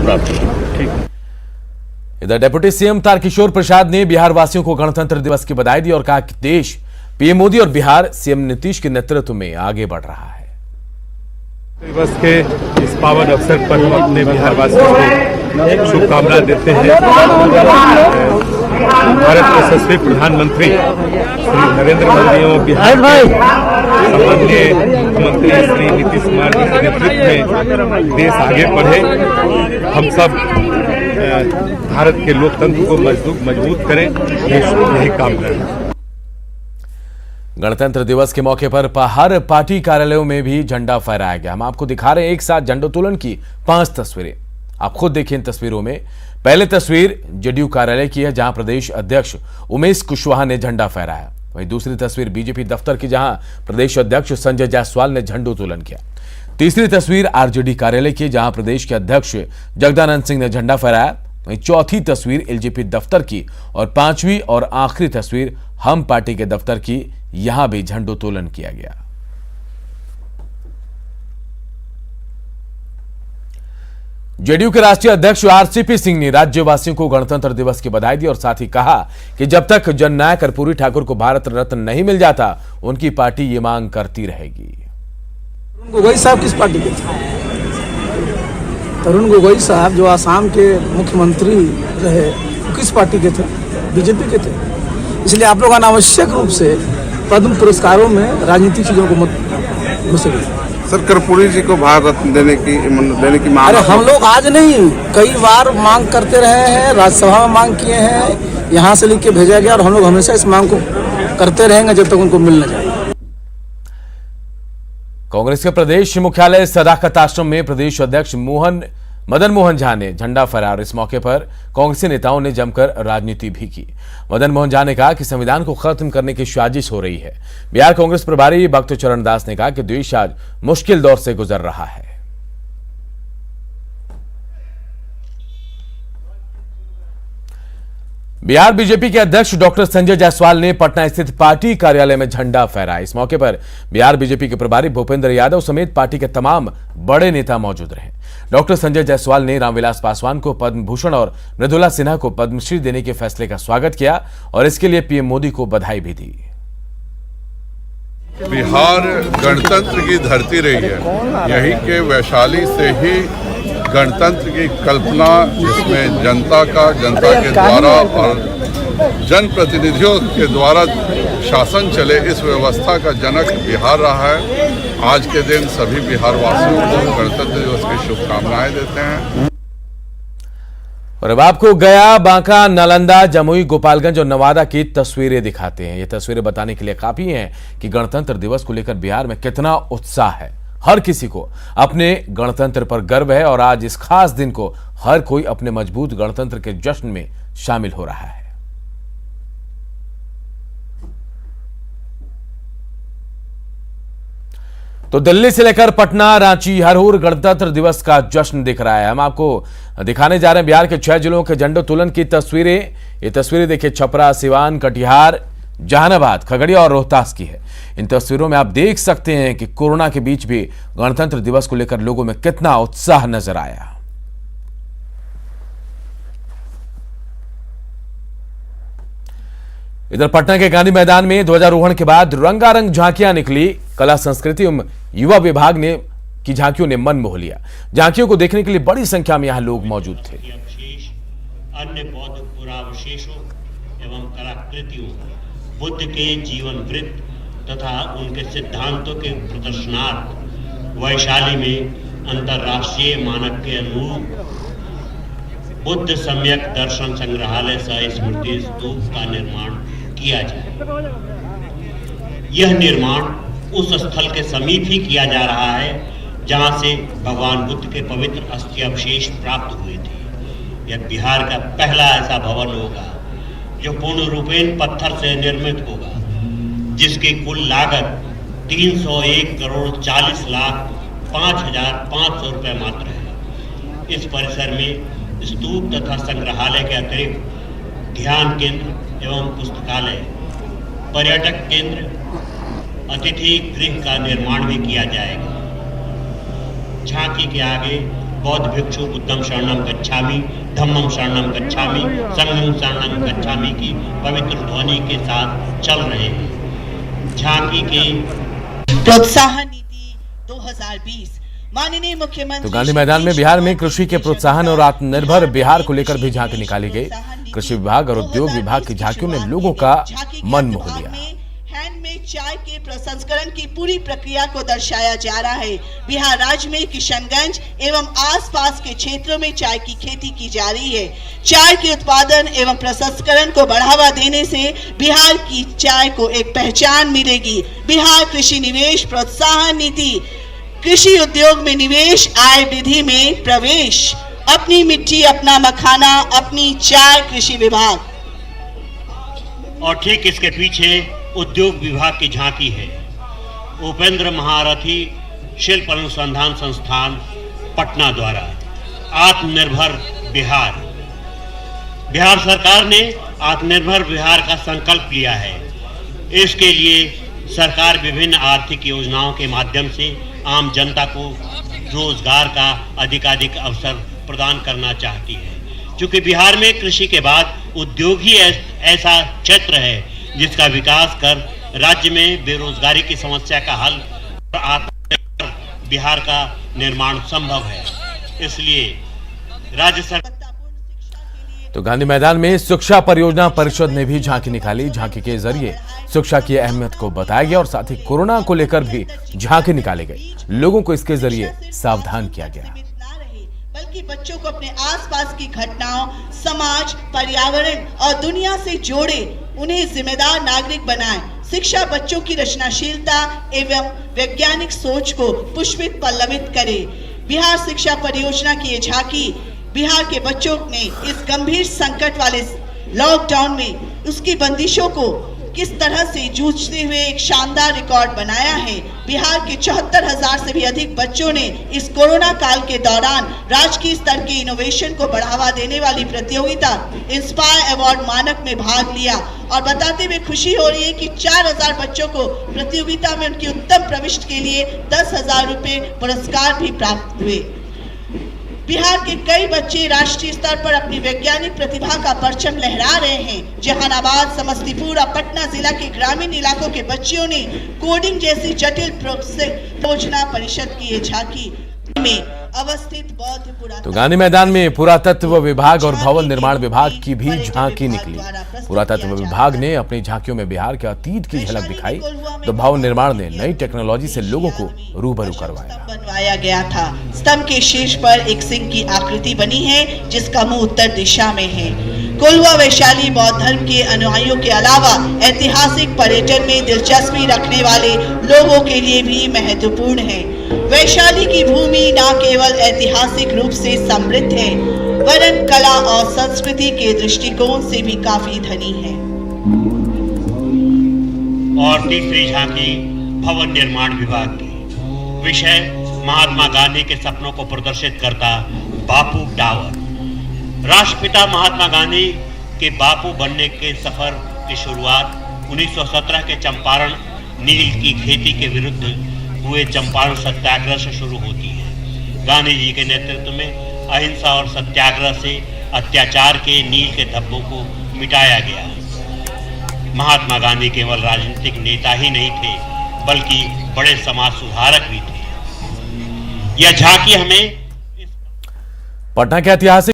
प्राप्त होगी। ठीक। इधर डिप्टी सीएम तारकिशोर प्रसाद ने बिहार वासियों को गणतंत्र दिवस की बधाई दी और कहा कि देश पीएम मोदी और बिहार सीएम नीतीश के नेतृत्व में आगे बढ़ रहा है। दिवस के इस पावन अवसर पर हम अपने बिहार वासियों को शुभकामनाएं देते हैं। भारत के यशस्वी प्रधानमंत्री श्री नरेंद्र मोदी एवं बिहार माननीय मुख्यमंत्री श्री नीतीश कुमार जी के नेतृत्व में देश आगे बढ़े। हम सब भारत के लोकतंत्र को मजबूत करें, यही कामना है। गणतंत्र दिवस के मौके पर हर पार्टी कार्यालयों में भी झंडा फहराया गया। हम आपको दिखा रहे हैं एक साथ झंडोत्तोलन की 5 तस्वीरें। आप खुद देखिए इन तस्वीरों में। पहले तस्वीर जेडीयू कार्यालय की है, जहां प्रदेश अध्यक्ष उमेश कुशवाहा ने झंडा फहराया। वहीं दूसरी तस्वीर बीजेपी दफ्तर की, जहां प्रदेश अध्यक्ष संजय जायसवाल ने झंडोत्तोलन किया। तीसरी तस्वीर आरजेडी कार्यालय की, जहां प्रदेश के अध्यक्ष जगदानंद सिंह ने झंडा फहराया। वहीं चौथी तस्वीर एलजेपी दफ्तर की और 5वीं और आखिरी तस्वीर हम पार्टी के दफ्तर की, यहां भी झंडोत्तोलन किया गया। जेडीयू के राष्ट्रीय अध्यक्ष आरसीपी सिंह ने राज्यवासियों को गणतंत्र दिवस की बधाई दी और साथ ही कहा कि जब तक जननायक कर्पूरी ठाकुर को भारत रत्न नहीं मिल जाता, उनकी पार्टी ये मांग करती रहेगी। तरुण गोगोई साहब किस पार्टी के थे? तरुण गोगोई साहब जो आसाम के मुख्यमंत्री रहे, वो किस पार्टी के थे? बीजेपी के थे। इसलिए आप लोग अनावश्यक रूप से पद्म पुरस्कारों में राजनीतिक चीजों को मत घुसेड़िए। सर, कर्पूरी जी को भारत रत्न देने की मांग। अरे हम लोग आज नहीं, कई बार मांग करते रहे हैं, राज्यसभा में मांग किए हैं, यहाँ से लिख के भेजा गया और हम लोग हमेशा इस मांग को करते रहेंगे जब तक उनको मिल न जाए। कांग्रेस के प्रदेश मुख्यालय सदाकत आश्रम में प्रदेश अध्यक्ष मदन मोहन झा ने झंडा फहराया और इस मौके पर कांग्रेसी नेताओं ने जमकर राजनीति भी की। मदन मोहन झा ने कहा कि संविधान को खत्म करने की साजिश हो रही है। बिहार कांग्रेस प्रभारी भक्त चरण दास ने कहा कि देश आज मुश्किल दौर से गुजर रहा है। बिहार बीजेपी के अध्यक्ष डॉक्टर संजय जायसवाल ने पटना स्थित पार्टी कार्यालय में झंडा फहराया। इस मौके पर बिहार बीजेपी के प्रभारी भूपेंद्र यादव समेत पार्टी के तमाम बड़े नेता मौजूद रहे। डॉक्टर संजय जायसवाल ने रामविलास पासवान को पद्म भूषण और मृदुला सिन्हा को पद्मश्री देने के फैसले का स्वागत किया और इसके लिए पीएम मोदी को बधाई भी दी। बिहार गणतंत्र की धरती रही है। यही के वैशाली से ही गणतंत्र की कल्पना, जिसमें जनता के द्वारा और जनप्रतिनिधियों के द्वारा शासन चले, इस व्यवस्था का जनक बिहार रहा है। आज के दिन सभी बिहार वासियों को गणतंत्र दिवस की शुभकामनाएं देते हैं। और अब आपको गया, बांका, नालंदा, जमुई, गोपालगंज और नवादा की तस्वीरें दिखाते हैं। ये तस्वीरें बताने के लिए काफी हैं कि गणतंत्र दिवस को लेकर बिहार में कितना उत्साह है। हर किसी को अपने गणतंत्र पर गर्व है और आज इस खास दिन को हर कोई अपने मजबूत गणतंत्र के जश्न में शामिल हो रहा है। तो दिल्ली से लेकर पटना, रांची, हर ओर गणतंत्र दिवस का जश्न दिख रहा है। हम आपको दिखाने जा रहे हैं बिहार के 6 जिलों के झंडोत्तोलन की तस्वीरें। ये तस्वीरें देखिए छपरा, सिवान, कटिहार, जहानाबाद, खगड़िया और रोहतास की है। इन तस्वीरों में आप देख सकते हैं कि कोरोना के बीच भी गणतंत्र दिवस को लेकर लोगों में कितना उत्साह नजर आया। इधर पटना के गांधी मैदान में ध्वजारोहण के बाद रंगारंग झांकियां निकली। कला संस्कृति एवं युवा विभाग ने की झांकियों ने मन मोह लिया। झांकियों को देखने के लिए बड़ी संख्या में यहां लोग मौजूद थे। अन्य बौद्ध पुरावशेषों एवं कलाकृतियों, बुद्ध के जीवन वृत्त तथा उनके सिद्धांतों के प्रदर्शनार्थ वैशाली में अंतर्राष्ट्रीय मानक के अनुरूप बुद्ध सम्यक दर्शन संग्रहालय सह स्मृति स्तूप का निर्माण किया जाए। यह निर्माण उस स्थल के समीप ही किया जा रहा है जहां से भगवान बुद्ध के पवित्र अस्थि अवशेष प्राप्त हुए थे। यह बिहार का पहला ऐसा भवन होगा जो पूर्ण रूपेण पत्थर से निर्मित होगा, जिसकी कुल लागत 301 करोड़ 40 लाख 5,500 रुपये मात्र है। इस परिसर में स्तूप तथा संग्रहालय के अतिरिक्त ध्यान केंद्र एवं पुस्तकालय, पर्यटक केंद्र, अतिथि गृह का निर्माण भी किया जाएगा। झांकी के आगे बौद्ध भिक्षु बुद्धं शरणं गच्छामि, धम्मं शरणं गच्छामि, संघं शरणं गच्छामि की पवित्र ध्वनि के साथ चल रहे हैं। झांकी के प्रोत्साहन नीति 2020 माननीय मुख्यमंत्री तो गांधी मैदान में बिहार में कृषि के प्रोत्साहन और आत्मनिर्भर बिहार को लेकर भी झांकी निकाली गई। कृषि विभाग और उद्योग विभाग की झांकियों ने लोगों का मन मोह लिया। हैंडमेड चाय के प्रसंस्करण की पूरी प्रक्रिया को दर्शाया जा रहा है। बिहार राज्य में किशनगंज एवं आसपास के क्षेत्रों में चाय की खेती की जा रही है। चाय के उत्पादन एवं प्रसंस्करण को बढ़ावा देने से बिहार की चाय को एक पहचान मिलेगी। बिहार कृषि निवेश प्रोत्साहन नीति, कृषि उद्योग में निवेश, आय वृद्धि में प्रवेश, अपनी मिट्टी अपना मखाना, अपनी चाय, कृषि विभाग। और ठीक इसके पीछे उद्योग विभाग की झांकी है। उपेंद्र महारथी शिल्प अनुसंधान संस्थान पटना द्वारा आत्मनिर्भर बिहार। बिहार सरकार ने आत्मनिर्भर बिहार का संकल्प लिया है। इसके लिए सरकार विभिन्न आर्थिक योजनाओं के माध्यम से आम जनता को रोजगार का अधिकाधिक अवसर प्रदान करना चाहती है। क्योंकि बिहार में कृषि के बाद उद्योग ही ऐसा क्षेत्र है जिसका विकास कर राज्य में बेरोजगारी की समस्या का हल और आत्मनिर्भर बिहार का निर्माण संभव है। इसलिए राज्य सरकार तो गांधी मैदान में शिक्षा परियोजना परिषद ने भी झांकी निकाली। झांकी के जरिए शिक्षा की अहमियत को बताया गया और साथ ही कोरोना को लेकर भी झांकी निकाली गई। लोगों को इसके जरिए सावधान किया गया। बल्कि बच्चों को अपने आसपास की घटनाओं, समाज, पर्यावरण और दुनिया से जोड़े, उन्हें जिम्मेदार नागरिक बनाएं। शिक्षा बच्चों की रचनाशीलता एवं वैज्ञानिक सोच को पुष्पित पल्लवित करे। बिहार शिक्षा परियोजना की ये झांकी बिहार के बच्चों ने इस गंभीर संकट वाले लॉकडाउन में उसकी बंदिशों को किस तरह से जूझते हुए एक शानदार रिकॉर्ड बनाया है। बिहार के 74,000 से भी अधिक बच्चों ने इस कोरोना काल के दौरान राजकीय स्तर के इनोवेशन को बढ़ावा देने वाली प्रतियोगिता इंस्पायर अवार्ड मानक में भाग लिया और बताते हुए खुशी हो रही है कि 4,000 बच्चों को प्रतियोगिता में उनकी उत्तम प्रविष्टि के लिए 10,000 रुपए पुरस्कार भी प्राप्त हुए। बिहार के कई बच्चे राष्ट्रीय स्तर पर अपनी वैज्ञानिक प्रतिभा का परचम लहरा रहे हैं। जहानाबाद, समस्तीपुर और पटना जिला के ग्रामीण इलाकों के बच्चियों ने कोडिंग जैसी जटिल परियोजना परिषद की ये झांकी में अवस्थित बौद्ध तो गांधी मैदान में पुरातत्व विभाग और भवन निर्माण विभाग की भी झांकी निकली। पुरातत्व विभाग ने अपनी झांकियों में बिहार के अतीत की झलक दिखाई तो भवन निर्माण ने नई टेक्नोलॉजी से लोगों को रूबरू करवाया। बनवाया गया था। स्तंभ के शीर्ष पर एक सिंह की आकृति बनी है जिसका मुंह उत्तर दिशा में है। कोल्हुआ वैशाली बौद्ध धर्म के अनुयायियों के अलावा ऐतिहासिक पर्यटन में दिलचस्पी रखने वाले लोगों के लिए भी महत्वपूर्ण है। वैशाली की भूमि न केवल ऐतिहासिक रूप से समृद्ध है वरन कला और संस्कृति के दृष्टिकोण से भी काफी धनी है। और तीसरी झांकी भवन निर्माण विभाग की। विषय महात्मा गांधी के सपनों को प्रदर्शित करता बापू टावर। राष्ट्रपिता महात्मा गांधी के बापू बनने के सफर की शुरुआत 1917 के चंपारण नील की खेती के विरुद्ध हुए चंपारण सत्याग्रह से शुरू होती है। गांधी जी के नेतृत्व में अहिंसा और सत्याग्रह से अत्याचार के नील के धब्बों को मिटाया गया। महात्मा गांधी केवल राजनीतिक नेता ही नहीं थे बल्कि बड़े समाज सुधारक भी थे। यह झांकी हमें पटना के ऐतिहासिक